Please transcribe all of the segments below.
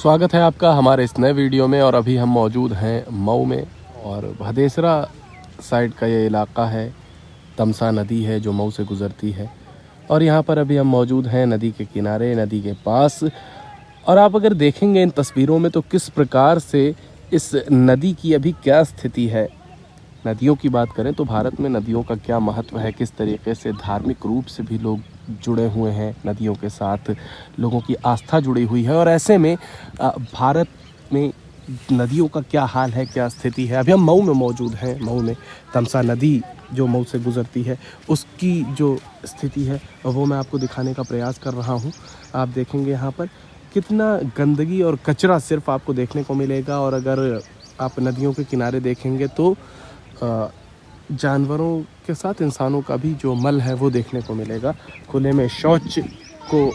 स्वागत है आपका हमारे इस नए वीडियो में। और अभी हम मौजूद हैं मऊ में और भदेसरा साइड का ये इलाका है। तमसा नदी है जो मऊ से गुज़रती है और यहाँ पर अभी हम मौजूद हैं नदी के किनारे, नदी के पास। और आप अगर देखेंगे इन तस्वीरों में तो किस प्रकार से इस नदी की अभी क्या स्थिति है। नदियों की बात करें तो भारत में नदियों का क्या महत्व है, किस तरीके से धार्मिक रूप से भी लोग जुड़े हुए हैं नदियों के साथ, लोगों की आस्था जुड़ी हुई है। और ऐसे में भारत में नदियों का क्या हाल है, क्या स्थिति है। अभी हम मऊ में मौजूद हैं। मऊ में तमसा नदी जो मऊ से गुज़रती है उसकी जो स्थिति है वो मैं आपको दिखाने का प्रयास कर रहा हूँ। आप देखेंगे यहाँ पर कितना गंदगी और कचरा सिर्फ आपको देखने को मिलेगा। और अगर आप नदियों के किनारे देखेंगे तो जानवरों के साथ इंसानों का भी जो मल है वो देखने को मिलेगा। खुले में शौच को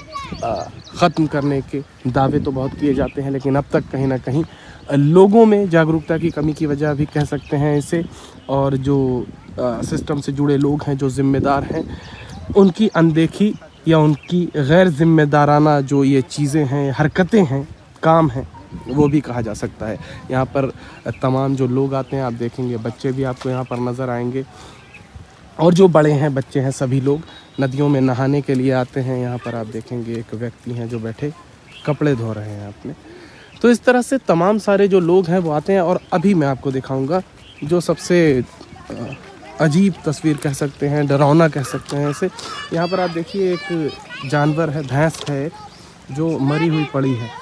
ख़त्म करने के दावे तो बहुत किए जाते हैं, लेकिन अब तक कहीं ना कहीं लोगों में जागरूकता की कमी की वजह भी कह सकते हैं इसे। और जो सिस्टम से जुड़े लोग हैं, जो ज़िम्मेदार हैं, उनकी अनदेखी या उनकी गैर ज़िम्मेदाराना जो ये चीज़ें हैं, हरकतें हैं, काम हैं, वो भी कहा जा सकता है। यहाँ पर तमाम जो लोग आते हैं, आप देखेंगे बच्चे भी आपको यहाँ पर नज़र आएंगे और जो बड़े हैं, बच्चे हैं, सभी लोग नदियों में नहाने के लिए आते हैं। यहाँ पर आप देखेंगे एक व्यक्ति हैं जो बैठे कपड़े धो रहे हैं अपने। तो इस तरह से तमाम सारे जो लोग हैं वो आते हैं। और अभी मैं आपको दिखाऊंगा जो सबसे अजीब तस्वीर कह सकते हैं, डरावना कह सकते हैं इसे। यहाँ पर आप देखिए एक जानवर है, भैंस है जो मरी हुई पड़ी है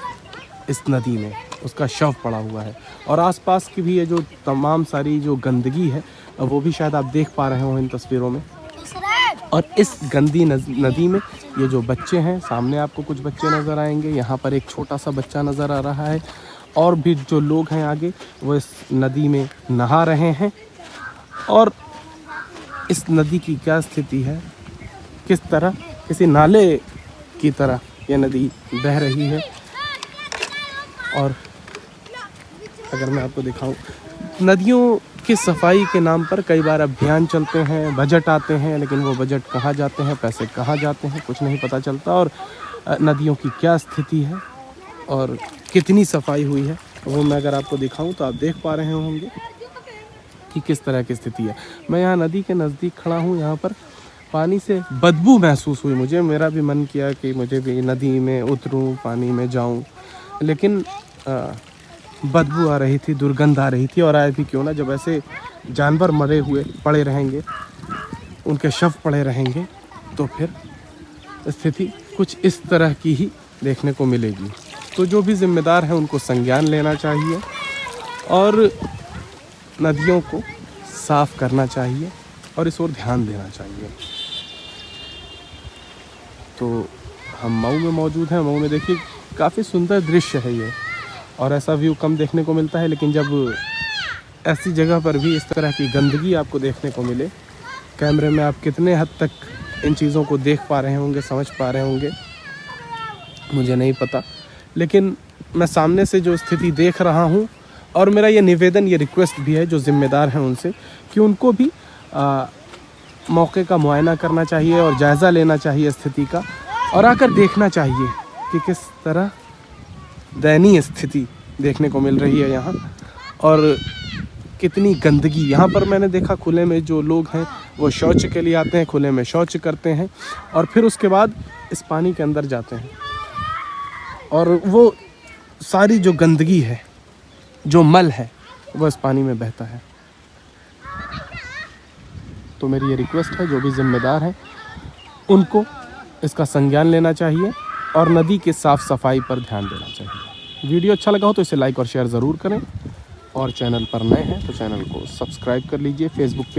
इस नदी में, उसका शव पड़ा हुआ है। और आसपास की भी ये जो तमाम सारी जो गंदगी है वो भी शायद आप देख पा रहे हो इन तस्वीरों में। और इस गंदी नदी में ये जो बच्चे हैं, सामने आपको कुछ बच्चे नज़र आएंगे, यहाँ पर एक छोटा सा बच्चा नज़र आ रहा है। और भी जो लोग हैं आगे वो इस नदी में नहा रहे हैं। और इस नदी की क्या स्थिति है, किस तरह किसी नाले की तरह ये नदी बह रही है। और अगर मैं आपको दिखाऊं, नदियों की सफाई के नाम पर कई बार अभियान चलते हैं, बजट आते हैं, लेकिन वो बजट कहाँ जाते हैं, पैसे कहाँ जाते हैं, कुछ नहीं पता चलता। और नदियों की क्या स्थिति है और कितनी सफाई हुई है वो मैं अगर आपको दिखाऊं तो आप देख पा रहे होंगे कि किस तरह की स्थिति है। मैं यहाँ नदी के नज़दीक खड़ा हूँ, यहाँ पर पानी से बदबू महसूस हुई मुझे। मेरा भी मन किया कि मुझे भी नदी में उतरूँ, पानी में जाऊँ, लेकिन बदबू आ रही थी, दुर्गंध आ रही थी। और आए भी क्यों ना, जब ऐसे जानवर मरे हुए पड़े रहेंगे, उनके शव पड़े रहेंगे, तो फिर स्थिति कुछ इस तरह की ही देखने को मिलेगी। तो जो भी जिम्मेदार हैं उनको संज्ञान लेना चाहिए और नदियों को साफ करना चाहिए और इस ओर ध्यान देना चाहिए। तो हम मऊ में मौजूद हैं। मऊ में देखिए काफ़ी सुंदर दृश्य है ये, और ऐसा व्यू कम देखने को मिलता है। लेकिन जब ऐसी जगह पर भी इस तरह की गंदगी आपको देखने को मिले, कैमरे में आप कितने हद तक इन चीज़ों को देख पा रहे होंगे, समझ पा रहे होंगे, मुझे नहीं पता। लेकिन मैं सामने से जो स्थिति देख रहा हूँ, और मेरा ये निवेदन, ये रिक्वेस्ट भी है जो ज़िम्मेदार हैं उनसे, कि उनको भी मौके का मुआयना करना चाहिए और जायज़ा लेना चाहिए स्थिति का, और आकर देखना चाहिए कि किस तरह दयनीय स्थिति देखने को मिल रही है यहाँ, और कितनी गंदगी। यहाँ पर मैंने देखा खुले में जो लोग हैं वो शौच के लिए आते हैं, खुले में शौच करते हैं और फिर उसके बाद इस पानी के अंदर जाते हैं, और वो सारी जो गंदगी है, जो मल है, वो इस पानी में बहता है। तो मेरी ये रिक्वेस्ट है, जो भी जिम्मेदार हैं उनको इसका संज्ञान लेना चाहिए और नदी के साफ़ सफाई पर ध्यान देना चाहिए। वीडियो अच्छा लगा हो तो इसे लाइक और शेयर ज़रूर करें, और चैनल पर नए हैं तो चैनल को सब्सक्राइब कर लीजिए। फेसबुक पे